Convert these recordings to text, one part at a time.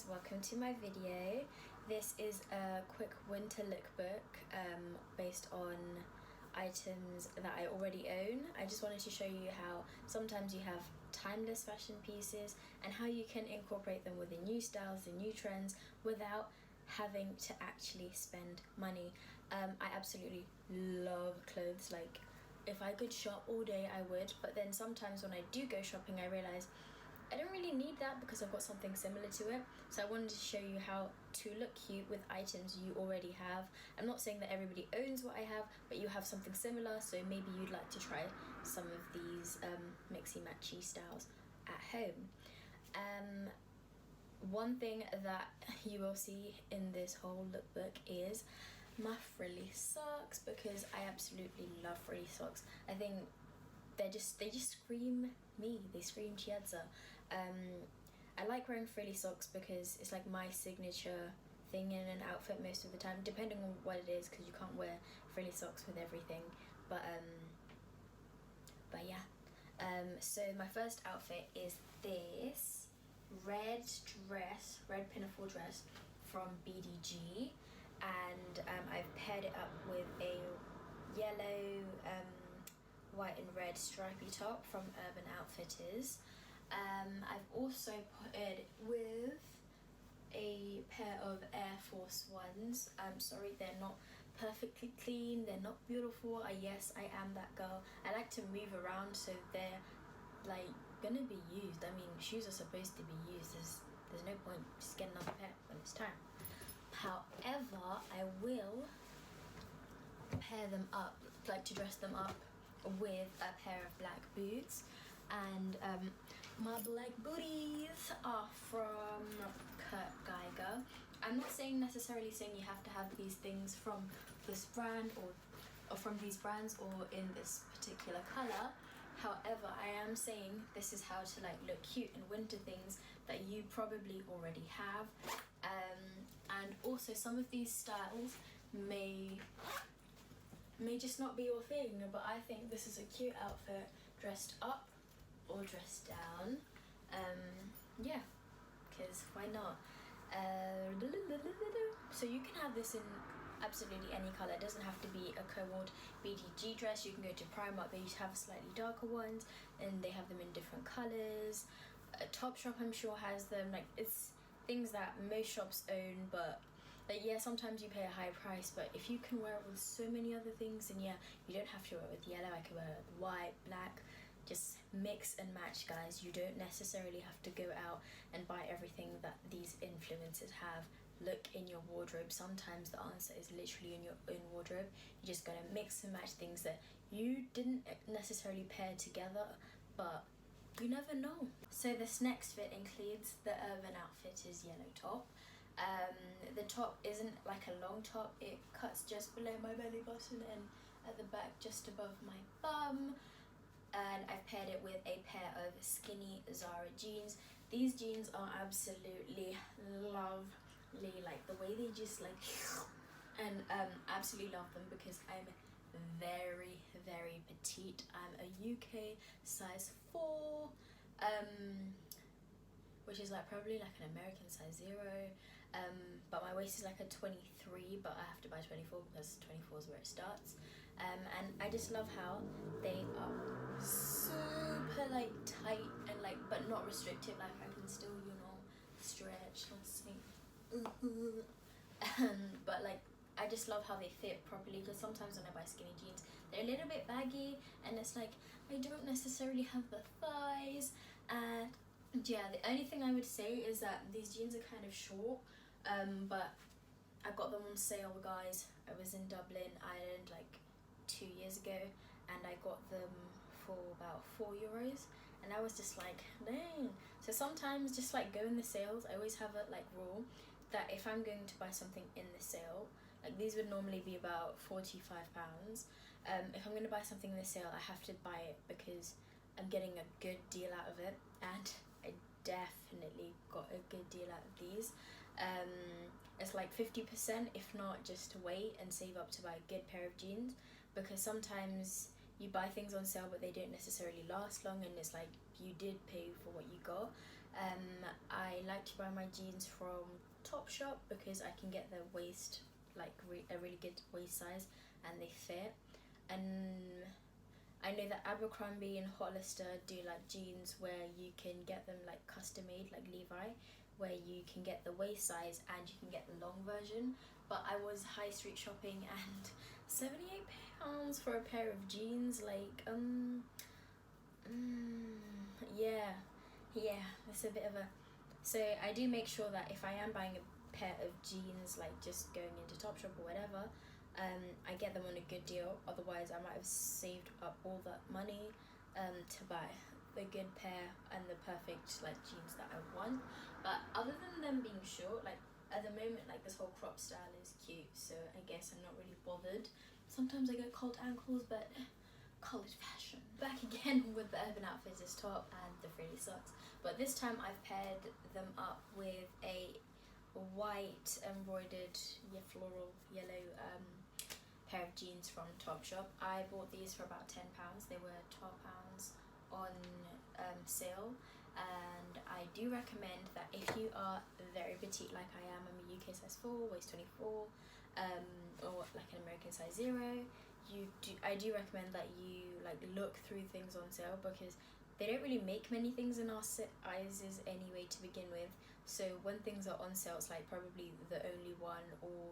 guys, welcome to my video. This is a quick winter lookbook based on items that I already own. I just wanted to show you how sometimes you have timeless fashion pieces and how you can incorporate them with the new styles, the new trends, without having to actually spend money. I absolutely love clothes. Like, if I could shop all day I would, but then sometimes when I do go shopping I realize I don't really need that because I've got something similar to it. So I wanted to show you how to look cute with items you already have. I'm not saying that everybody owns what I have, but you have something similar, so maybe you'd like to try some of these mixy-matchy styles at home. One thing that you will see in this whole lookbook is my frilly socks, because I absolutely love frilly socks. I think they just scream me. They scream Chiesa. I like wearing frilly socks because it's like my signature thing in an outfit most of the time, depending on what it is, because you can't wear frilly socks with everything. But yeah. So my first outfit is this red pinafore dress from BDG, and I've paired it up with a yellow, white and red stripy top from Urban Outfitters. I've also put it with a pair of Air Force Ones. I'm sorry, they're not perfectly clean, they're not beautiful. Yes, I am that girl. I like to move around, so they're like gonna be used. I mean, shoes are supposed to be used. There's no point just getting another pair when it's time. However, I will pair them up, like to dress them up with a pair of black boots. And my black booties are from Kurt Geiger. I'm not necessarily saying you have to have these things from this brand or from these brands or in this particular color. However, I am saying this is how to like look cute in winter things that you probably already have. And also some of these styles may just not be your thing, but I think this is a cute outfit dressed up or dressed down. Yeah, because why not? So you can have this in absolutely any color. It doesn't have to be a co-ord BDG dress. You can go to Primark, they have slightly darker ones and they have them in different colors. Topshop I'm sure has them. Like, it's things that most shops own, but like, yeah, sometimes you pay a high price, but if you can wear it with so many other things, then yeah, you don't have to wear it with yellow. I could wear it with white, black. Just mix and match, guys. You don't necessarily have to go out and buy everything that these influencers have. Look in your wardrobe. Sometimes the answer is literally in your own wardrobe. You're just gonna mix and match things that you didn't necessarily pair together, but you never know. So this next fit includes the Urban Outfitters yellow top. The top isn't like a long top, it cuts just below my belly button and at the back just above my bum. And I've paired it with a pair of skinny Zara jeans. These jeans are absolutely lovely, like the way they just like, and absolutely love them because I'm very, very petite. I'm a UK size 4, which is like probably like an American size 0, but my waist is like a 23, but I have to buy 24 because 24 is where it starts. And I just love how they are super like tight and like, but not restrictive. Like, I can still, you know, stretch, let's see. But like, I just love how they fit properly, because sometimes when I buy skinny jeans they're a little bit baggy and it's like I don't necessarily have the thighs. And yeah, the only thing I would say is that these jeans are kind of short, but I got them on sale, guys. I was in Dublin, Ireland like 2 years ago, and I got them for about €4, and I was just like, dang. So sometimes just like go in the sales. I always have a like rule that if I'm going to buy something in the sale, like these would normally be about £45. If I'm going to buy something in the sale, I have to buy it because I'm getting a good deal out of it, and I definitely got a good deal out of these. It's like 50%, if not just wait and save up to buy a good pair of jeans, because sometimes you buy things on sale but they don't necessarily last long, and it's like you did pay for what you got. I like to buy my jeans from Topshop because I can get the waist, like a really good waist size, and they fit. And I know that Abercrombie and Hollister do like jeans where you can get them like custom made, like Levi, where you can get the waist size and you can get the long version. But I was high street shopping and £78 for a pair of jeans, like yeah, it's a bit of a. So I do make sure that if I am buying a pair of jeans, like just going into Topshop or whatever, I get them on a good deal. Otherwise, I might have saved up all that money to buy the good pair and the perfect like jeans that I want. But other than them being short, like at the moment, like this whole crop style is cute, so I guess I'm not really bothered. Sometimes I get cold ankles, but college fashion. Back again with the Urban Outfitters top and the frilly socks, but this time I've paired them up with a white embroidered floral yellow pair of jeans from Topshop. I bought these for about £10. They were £12 on sale, and I do recommend that if you are very petite like I am, I'm a UK size 4, waist 24, or like an American size 0, I do recommend that you like look through things on sale, because they don't really make many things in our sizes anyway to begin with. So when things are on sale, it's like probably the only one or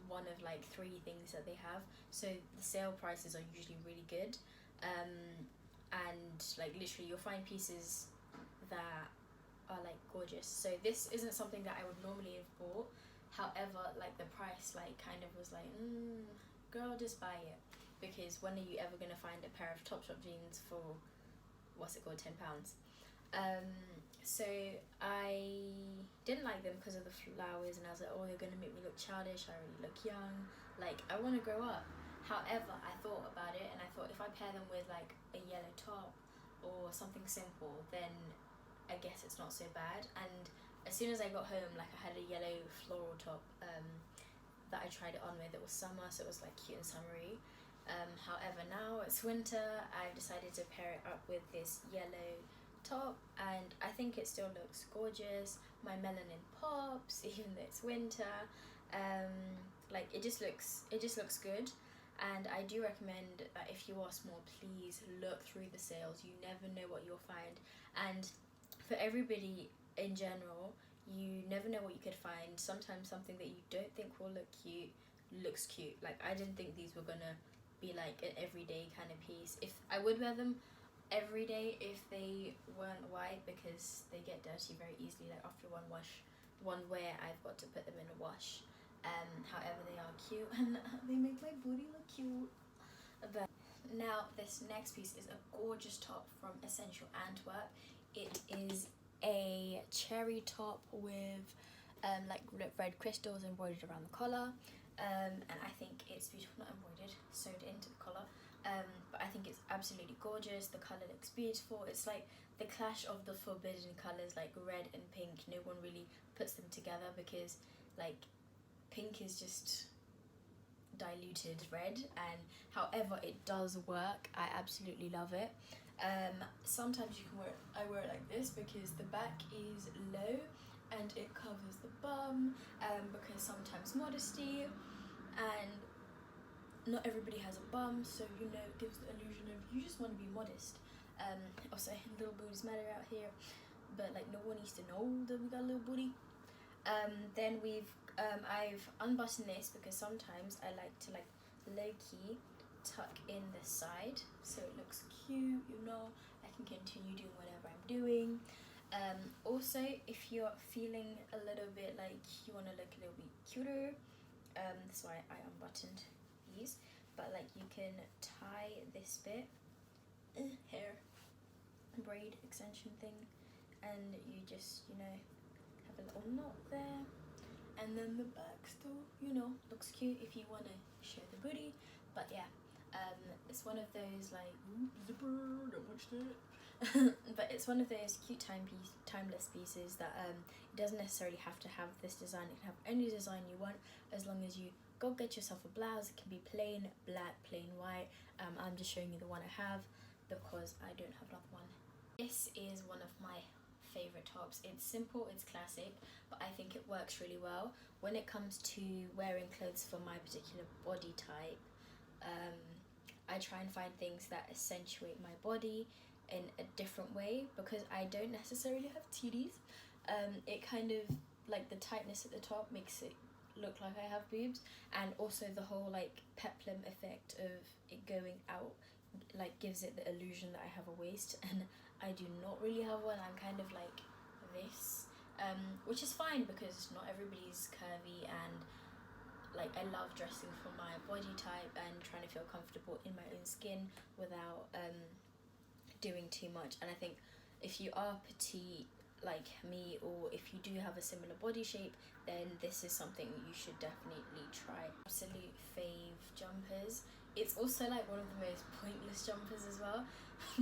one of like 3 things that they have. So the sale prices are usually really good, and like literally you'll find pieces that are like gorgeous. So this isn't something that I would normally have bought. However, like the price like kind of was like, girl, just buy it, because when are you ever gonna find a pair of Topshop jeans for £10? So I didn't like them because of the flowers, and I was like, oh, they're gonna make me look childish, I already look young, like I want to grow up. However, I thought about it and I thought if I pair them with like a yellow top or something simple, then I guess it's not so bad. And as soon as I got home, like I had a yellow floral top that I tried it on with. It was summer, so it was like cute and summery. However, now it's winter, I've decided to pair it up with this yellow top, and I think it still looks gorgeous. My melanin pops even though it's winter. Like it just looks good. And I do recommend that if you are small, please look through the sales. You never know what you'll find. And for everybody in general, you never know what you could find. Sometimes something that you don't think will look cute looks cute. Like I didn't think these were gonna be like an everyday kind of piece. If I would wear them every day if they weren't white, because they get dirty very easily. Like after one wear, I've got to put them in a wash. However, they are cute and they make my booty look cute. But now this next piece is a gorgeous top from Essential Antwerp. It is a cherry top with like red crystals embroidered around the collar, and I think it's beautiful. Not embroidered, sewed into the collar, but I think it's absolutely gorgeous. The color looks beautiful. It's like the clash of the forbidden colors, like red and pink. No one really puts them together, because like pink is just diluted red, and however it does work. I absolutely love it. Sometimes you can wear it, I wear it like this because the back is low and it covers the bum, because sometimes modesty, and not everybody has a bum, so you know it gives the illusion of you just want to be modest. Also, little booties matter out here, but like no one needs to know that we got a little booty. Then I've unbuttoned this because sometimes I like to like low-key tuck in the side so it looks cute, you know, I can continue doing whatever I'm doing. Also, if you're feeling a little bit like you want to look a little bit cuter, that's why I unbuttoned these, but like you can tie this bit, hair, braid extension thing, and you just, you know, have a little knot there, and then the back still, you know, looks cute if you want to show the booty. But yeah, it's one of those like zipper, don't watch that. But it's one of those cute timeless pieces that it doesn't necessarily have to have this design. It can have any design you want, as long as you go get yourself a blouse. It can be plain black, plain white. I'm just showing you the one I have because I don't have another one. This is one of my favourite tops. It's simple, it's classic, but I think it works really well. When it comes to wearing clothes for my particular body type, I try and find things that accentuate my body in a different way, because I don't necessarily have titties. It kind of, like, the tightness at the top makes it look like I have boobs, and also the whole like peplum effect of it going out like gives it the illusion that I have a waist, and I do not really have one. I'm kind of like this, which is fine because not everybody's curvy, and like I love dressing for my body type and trying to feel comfortable in my own skin without doing too much. And I think if you are petite like me, or if you do have a similar body shape, then this is something you should definitely try. Absolute fave jumpers. It's also like one of the most pointless jumpers as well,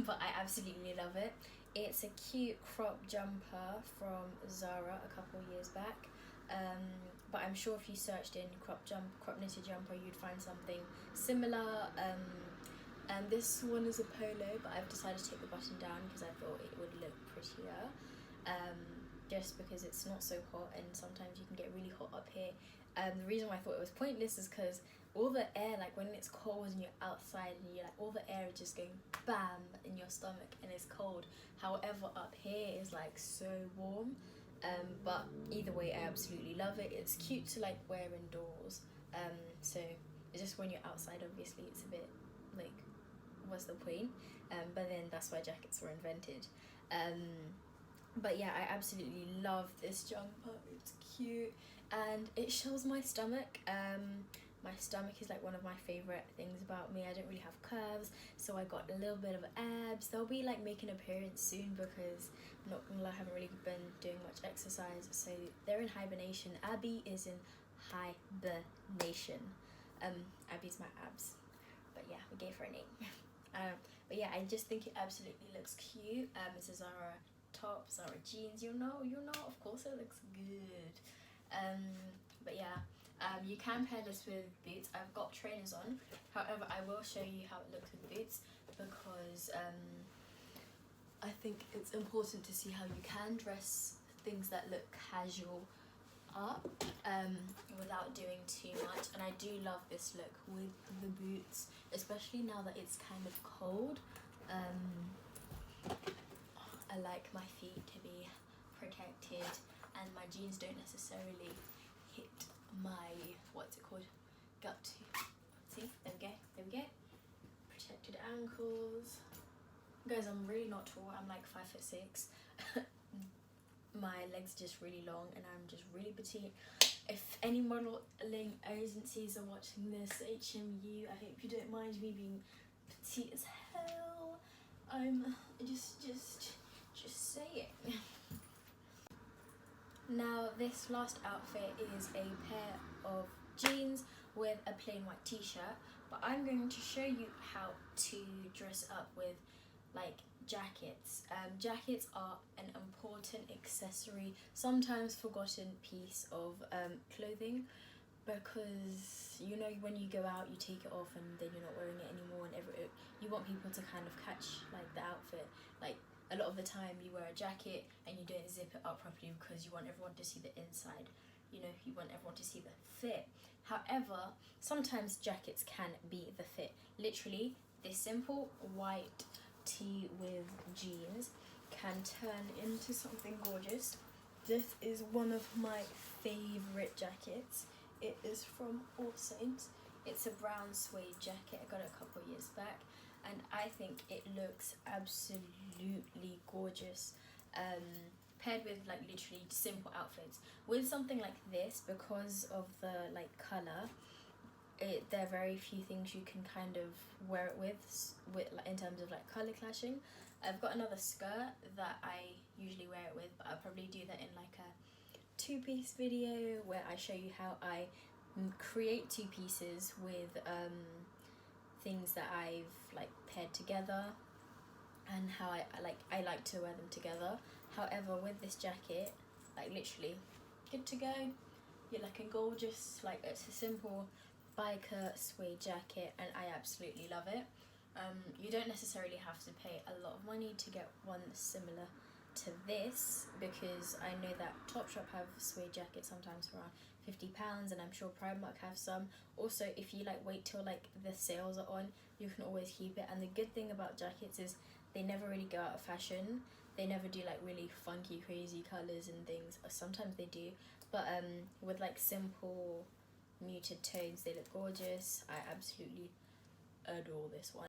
but I absolutely love it. It's a cute crop jumper from Zara a couple years back, but I'm sure if you searched in crop knitted jumper, you'd find something similar. And this one is a polo, but I've decided to take the button down because I thought it would look prettier. Just because it's not so hot, and sometimes you can get really hot up here. The reason why I thought it was pointless is because all the air, like when it's cold and you're outside and you're like, all the air is just going bam in your stomach and it's cold. However, up here is like so warm. But either way, I absolutely love it. It's cute to like wear indoors. So it's just when you're outside, obviously it's a bit like, what's the point? But then that's why jackets were invented. But yeah, I absolutely love this jumper. It's cute and it shows my stomach. My stomach is like one of my favourite things about me. I don't really have curves, so I got a little bit of abs. They'll be like making an appearance soon because I'm not gonna lie, I haven't really been doing much exercise, so they're in hibernation. Abby is in hibernation. Abby's my abs, but yeah, we gave her a name. But yeah, I just think it absolutely looks cute. It's a Zara top, Zara jeans, you know, of course it looks good. But yeah, you can pair this with boots. I've got trainers on, however I will show you how it looks with boots because I think it's important to see how you can dress things that look casual up without doing too much. And I do love this look with the boots, especially now that it's kind of cold. I like my feet to be protected, and my jeans don't necessarily hit my, what's it called, gut. See, there we go. Protected ankles. Guys, I'm really not tall. I'm like 5'6". My legs are just really long and I'm just really petite. If any modeling agencies are watching this, HMU, I hope you don't mind me being petite as hell. I'm just saying. Now this last outfit is a pair of jeans with a plain white t-shirt, but I'm going to show you how to dress up with like jackets. Jackets are an important accessory, sometimes forgotten piece of clothing, because you know when you go out you take it off and then you're not wearing it anymore, and you want people to kind of catch like the outfit. Like a lot of the time you wear a jacket and you don't zip it up properly because you want everyone to see the inside, you know, you want everyone to see the fit. However, sometimes jackets can be the fit. Literally, this simple white tee with jeans can turn into something gorgeous. This is one of my favorite jackets. It is from All Saints. It's a brown suede jacket. I got it a couple of years back and I think it looks absolutely gorgeous, paired with like literally simple outfits. With something like this, because of the like colour, there are very few things you can kind of wear it with like, in terms of like colour clashing. I've got another skirt that I usually wear it with, but I'll probably do that in like a two-piece video where I show you how I create two pieces with things that I've like paired together and how I like to wear them together. However, with this jacket, like literally good to go. You're looking gorgeous. Like it's a simple biker suede jacket and I absolutely love it. You don't necessarily have to pay a lot of money to get one similar to this because I know that Topshop have suede jackets sometimes for around £50, and I'm sure Primark have some. Also, if you like wait till like the sales are on, you can always keep it. And the good thing about jackets is they never really go out of fashion. They never do like really funky, crazy colors and things. Sometimes they do, but with like simple, muted tones, they look gorgeous. I absolutely adore this one.